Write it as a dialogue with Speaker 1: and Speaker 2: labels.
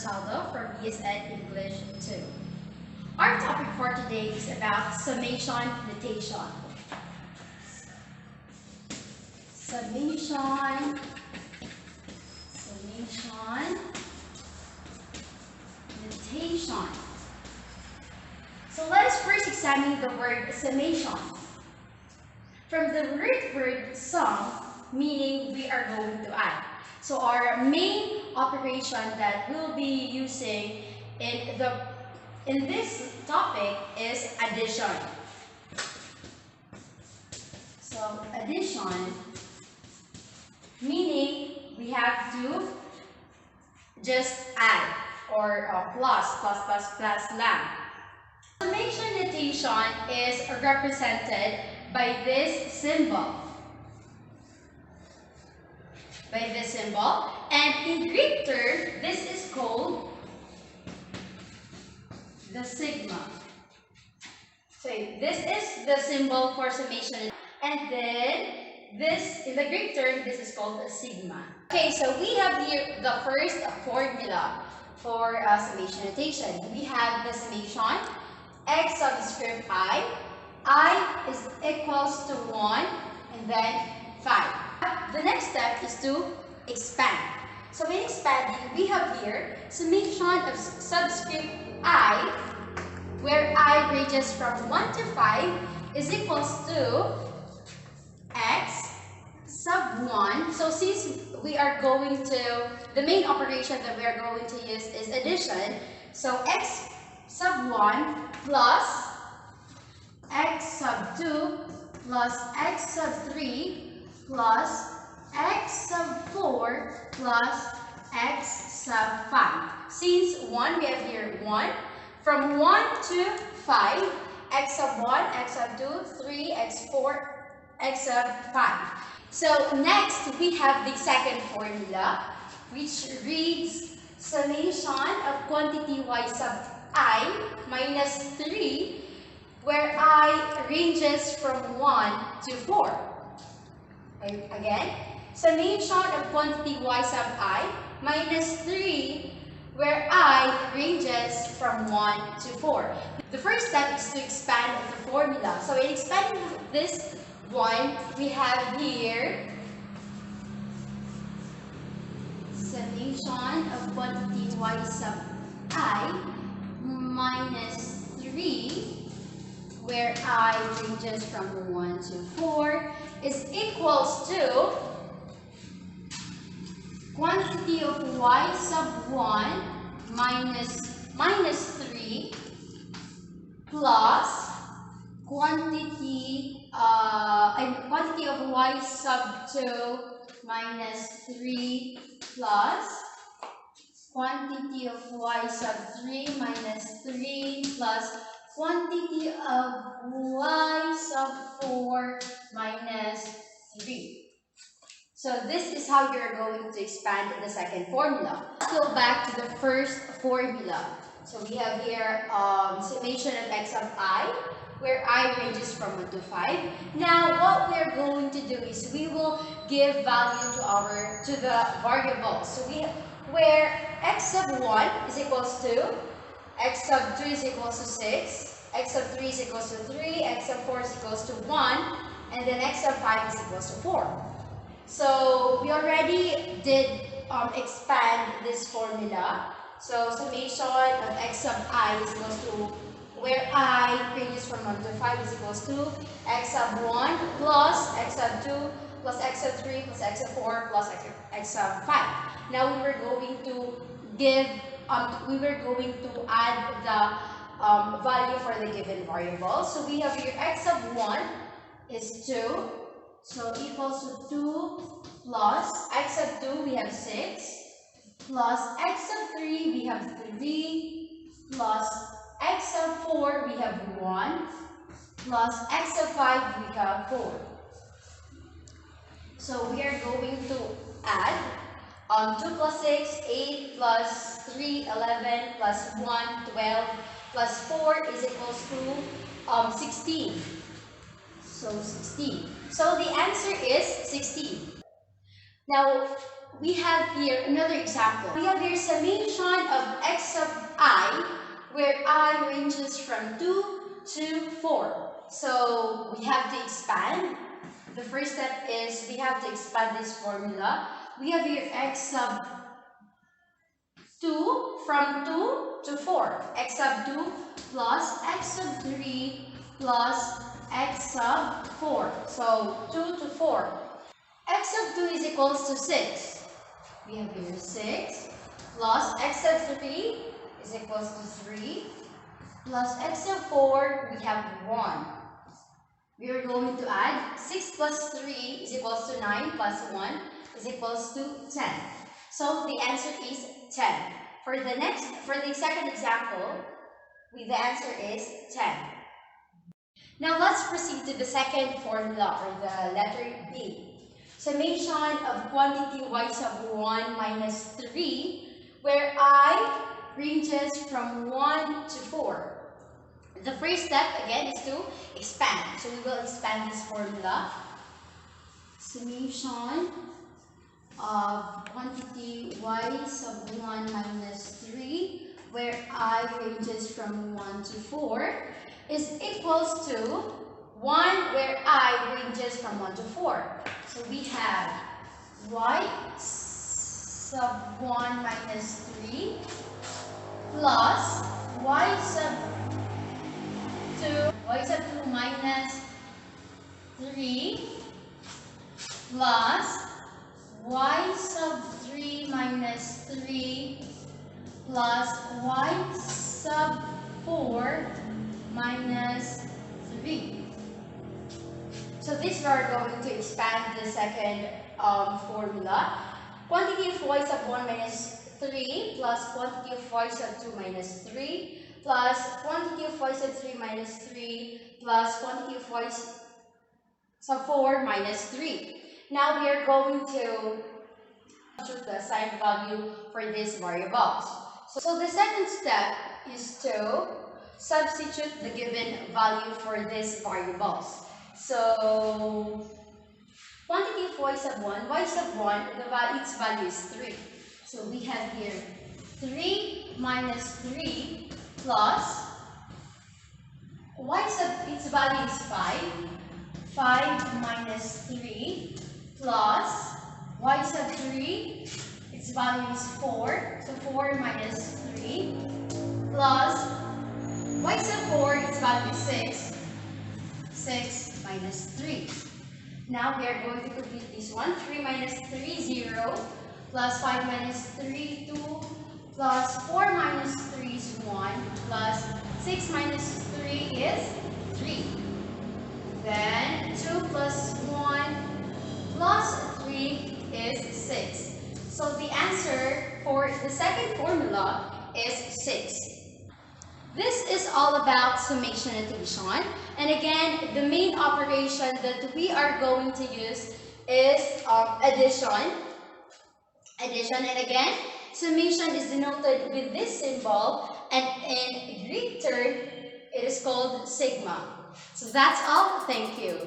Speaker 1: Rosaldo from BSN English 2. Our topic for today is about summation notation. Summation notation. So let us first examine the word summation. From the root word sum, meaning we are going to add. So our main operation that we'll be using in this topic is addition. So addition, meaning we have to just add or plus lamb. Summation notation is represented by this symbol. And in Greek term, this is called the sigma. So this is the symbol for summation, and then this, in the Greek term, this is called the sigma. Okay, so we have here the first formula for summation notation. We have the summation x subscript I is equals to 1 and then 5. The next step is to expand. So in expanding, we have here summation of subscript I, where I ranges from 1 to 5, is equals to x sub 1. So since we are going to, the main operation that we are going to use is addition. So x sub 1 plus x sub 2 plus x sub 3 plus x sub 4 plus x sub 5. Since 1, we have here 1. From 1 to 5, x sub 1, x sub 2, 3, x 4, x sub 5. So next, we have the second formula, which reads summation of quantity y sub I minus 3, where I ranges from 1 to 4. Again, summation of quantity y sub I minus 3, where I ranges from 1 to 4. The first step is to expand the formula. So in expanding this one, we have here summation of quantity y sub I minus 3, where I ranges from 1 to 4, is equals to quantity of y sub 1 minus 3 plus quantity of y sub 2 minus 3 plus quantity of y sub 3 minus 3 plus quantity of y sub 4 minus 3. So this is how you're going to expand the second formula. Let's go back to the first formula. So we have here summation of x of I, where I ranges from 1 to 5. Now what we're going to do is we will give value to the variables. So where x sub 1 is equals to, x sub 2 is equals to 6, x sub 3 is equals to 3, x sub 4 is equals to 1, and then x sub 5 is equals to 4. So we already did expand this formula. So summation of x sub I is equals to, where I ranges from 1 to 5 is equals to x sub 1 plus x sub 2 plus x sub 3 plus x sub 4 plus x sub 5. Now we were going to add the value for the given variable. So we have here x sub 1 is 2. So equals to 2 plus x sub 2 we have 6 plus x sub 3 we have 3 plus x sub 4 we have 1 plus x sub 5 we have 4. So we are going to add 2 plus 6, 8 plus 3, 11 plus 1, 12 plus 4 is equals to 16. So 16. So the answer is 16. Now, we have here another example. We have here summation of x sub I, where I ranges from 2 to 4. So we have to expand. The first step is we have to expand this formula. We have here x sub 2 from 2 to 4. X sub 2 plus x sub 3 plus x sub 4. So 2 to 4. X sub 2 is equals to 6. We have here 6 plus x sub 3 is equals to 3 plus x sub 4, we have 1. We are going to add 6 plus 3 is equals to 9 plus 1 is equals to 10. So the answer is 10. For the second example, the answer is 10. Now let's proceed to the second formula, or the letter B. Summation of quantity y sub 1 minus 3, where I ranges from 1 to 4. The first step again is to expand. So we will expand this formula. Summation of quantity y sub 1 minus 3, where I ranges from 1 to 4, is equals to 1 where I ranges from 1 to 4. So we have y sub 1 minus 3 plus y sub 2 minus 3 plus y sub 3 minus 3 plus y sub 4 minus 3. So this we are going to expand the second formula. Quantity of y sub 1 minus 3 plus quantity of y sub 2 minus 3 plus quantity of y sub 3 minus 3 plus quantity of y sub 4 minus 3. Now we are going to substitute the assigned value for these variables. So the second step is to substitute the given value for these variables. So quantity of y sub 1, its value is 3. So we have here 3 minus 3 plus y sub its value is 5. 5 minus 3 plus y sub 3, its value is 4. So 4 minus 3 plus y sub 4, its value is 6. 6 minus 3. Now we are going to complete this one. 3 minus 3, 0. Plus 5 minus 3, 2. Plus 4 minus 3 is 1. Plus 6 minus 3 is 3. Then 2 plus 1 plus 3 is 6. So the answer for the second formula is 6. This is all about summation notation. And again, the main operation that we are going to use is addition. And again, summation is denoted with this symbol, and in Greek term, it is called sigma. So that's all. Thank you.